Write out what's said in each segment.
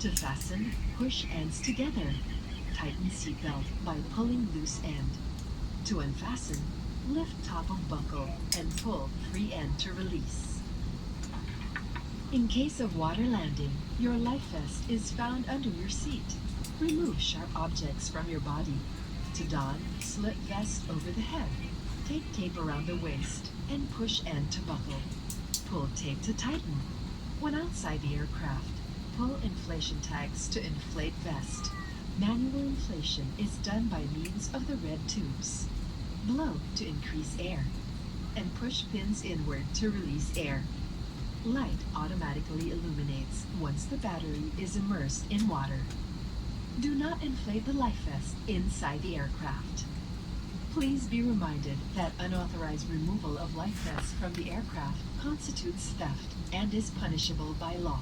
To fasten, push ends together. Tighten seatbelt by pulling loose end. To unfasten, lift top of buckle and pull free end to release. In case of water landing, your life vest is found under your seat. Remove sharp objects from your body. To don, slip vest over the head. Take tape around the waist and push end to buckle. Pull tape to tighten. When outside the aircraft, pull inflation tags to inflate vest. Manual inflation is done by means of the red tubes. Blow to increase air, and push pins inward to release air. Light automatically illuminates once the battery is immersed in water. Do not inflate the life vest inside the aircraft. Please be reminded that unauthorized removal of life vests from the aircraft constitutes theft and is punishable by law.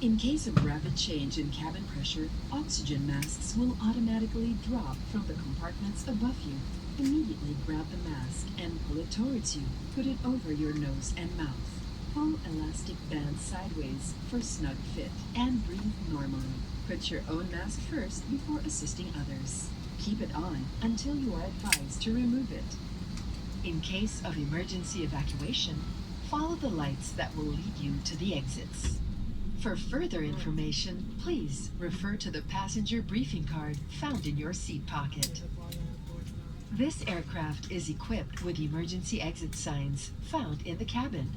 In case of rapid change in cabin pressure, oxygen masks will automatically drop from the compartments above you. Immediately grab the mask and pull it towards you. Put it over your nose and mouth. Pull elastic bands sideways for snug fit and breathe normally. Put your own mask first before assisting others. Keep it on until you are advised to remove it. In case of emergency evacuation, follow the lights that will lead you to the exits. For further information, please refer to the passenger briefing card found in your seat pocket. This aircraft is equipped with emergency exit signs found in the cabin.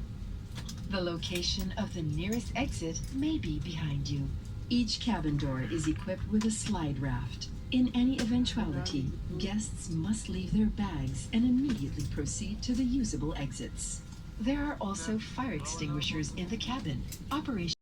The location of the nearest exit may be behind you. Each cabin door is equipped with a slide raft. In any eventuality, guests must leave their bags and immediately proceed to the usable exits. There are also fire extinguishers in the cabin. Operation